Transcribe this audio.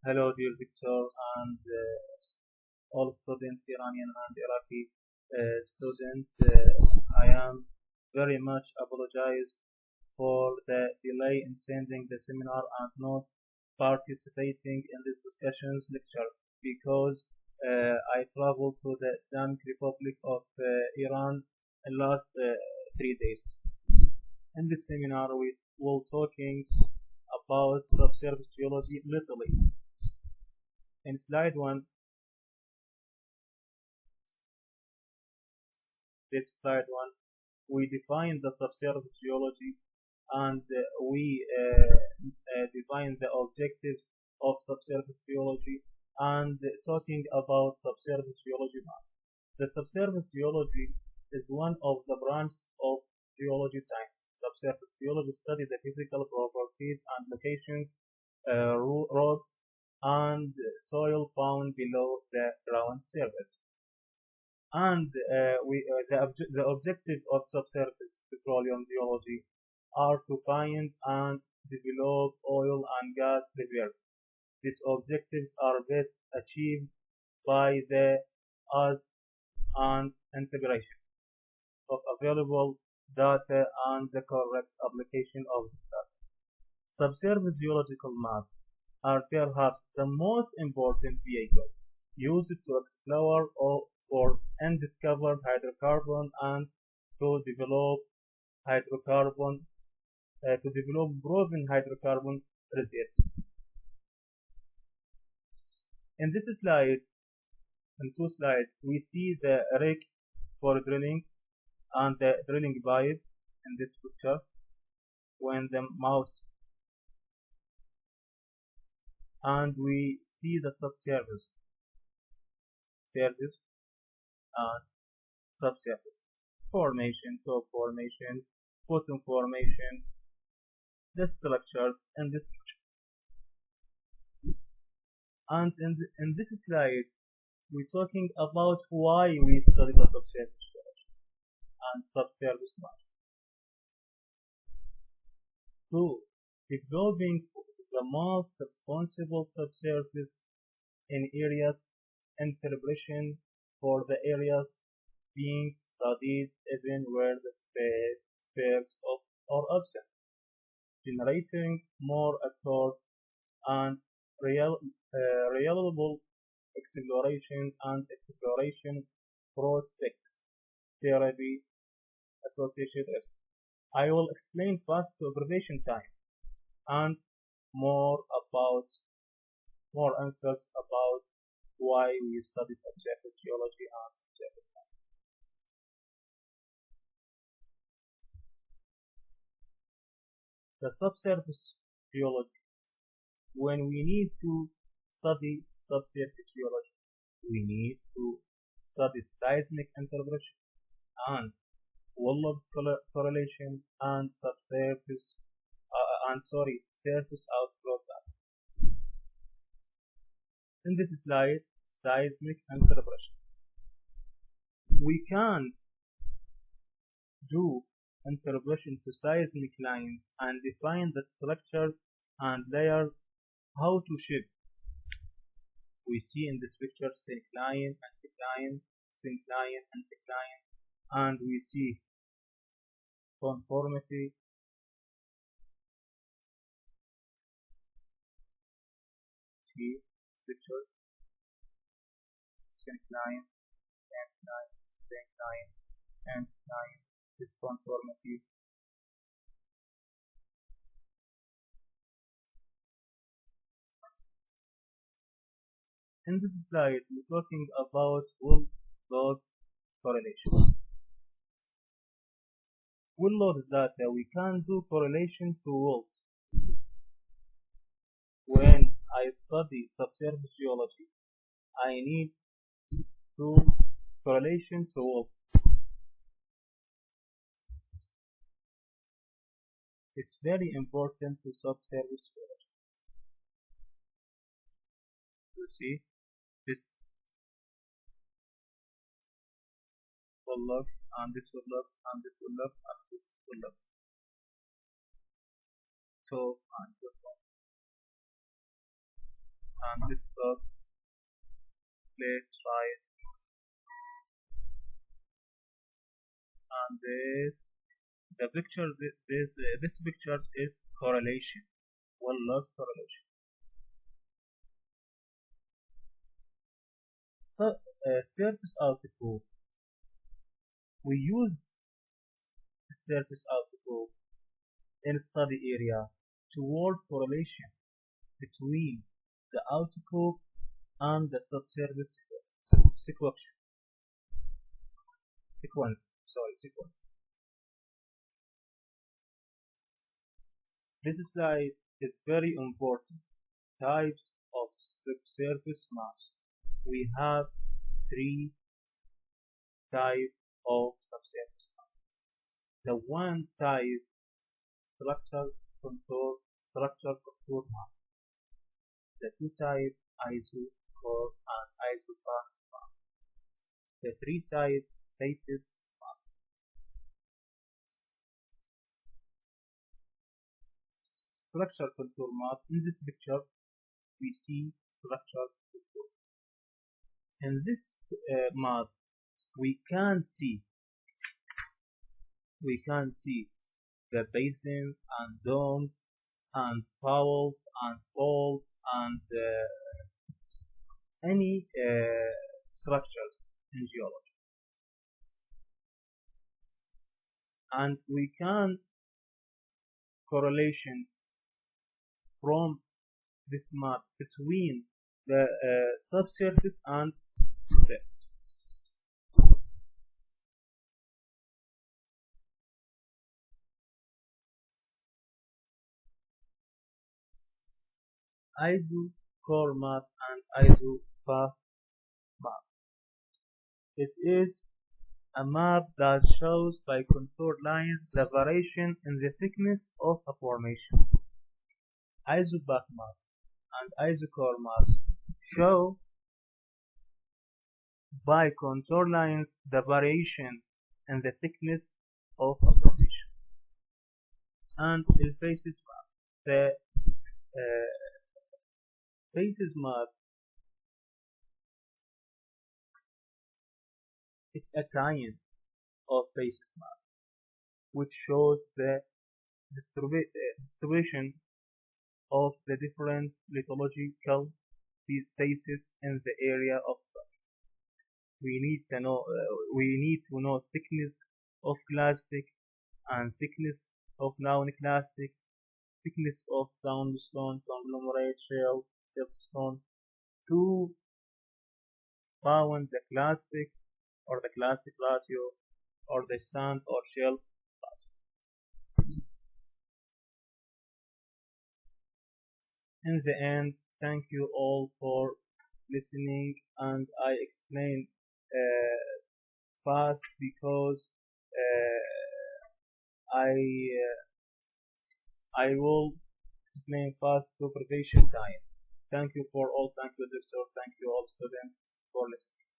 Hello, dear Victor, and all students, Iranian and Iraqi students. I am very much apologize for the delay in sending the seminar and not participating in this discussions lecture because I traveled to the Islamic Republic of Iran in last 3 days. In this seminar, we will talking about subsurface geology literally. In slide 1, we define the subsurface geology and we define the objectives of subsurface geology and talking about subsurface geology now. The subsurface geology is one of the branches of geology science. Subsurface geology studies the physical properties and locations, rocks, and soil found below the ground surface. And the objective of subsurface petroleum geology are to find and develop oil and gas reserves. These objectives are best achieved by the use and integration of available data and the correct application of this data. Subsurface geological maps are perhaps the most important vehicle used to explore for undiscovered hydrocarbon and to develop proven hydrocarbon reserves. In this slide, in two slides, we see the rig for drilling and the drilling pipe in this picture. When the mouse and we see the subsurface, surface and subsurface formation, top formation, bottom formation, the structures in this picture. And in this slide, we're talking about why we study the subsurface geology and subsurface maps. Two, developing the most responsible subsurface in areas and preparation for the areas being studied even where the spares are absent, generating more accurate and reliable exploration and exploration prospects therapy associated risk. I will explain fast to observation time and more answers about why we study subsurface geology and subsurface maps. The subsurface geology. When we need to study subsurface geology, we need to study seismic interpretation and Wallop's correlation and surface outflow data. In this slide, seismic interpretation. We can do interpretation to seismic lines and define the structures and layers how to shape. We see in this picture syncline, anticline, syncline, anticline, and we see conformity, see pictures, syncline, anticline, syncline, anticline, this conformity. In this slide, we're talking about well-load correlation. Well-load data, we can do correlation to walls. When I study subsurface geology, I need to do correlation to walls. It's very important to subsurface geology. You see this Wallop's and this Wallop's and this Wallop's and this Wallop's. So and bottom and this starts left, right, and the picture. This picture is correlation. One last correlation. So surface output. We use surface output in study area toward correlation between the output and the subsurface sequence. This slide is very important. Types of subsurface maps. We have three types of subsurface maps. The one type structure contour map. The two type iso-core and isopath map. The three type faces map. Structure contour map. In this picture, we see structure contour. In this map, we can see the basin and domes and faults and faults and any structures in geology. And we can correlation from this map between the subsurface and surface. Iso-core map and isopath map. It is a map that shows by contour lines the variation in the thickness of a formation. Isopath map and iso-core map show by contour lines the variation in the thickness of a formation. And the faces map. The faces map, it's a kind of faces map which shows the distribution of the different lithological faces in the area of study. We need to know thickness of clastic and thickness of non-clastic, thickness of sandstone, conglomerate, shale, siltstone, to found the clastic or the clastic ratio or the sand or shale ratio. In the end, thank you all for listening, and I explained fast because I will explain fast to preparation time. Thank you for all. Thank you, doctor. Thank you all students for listening.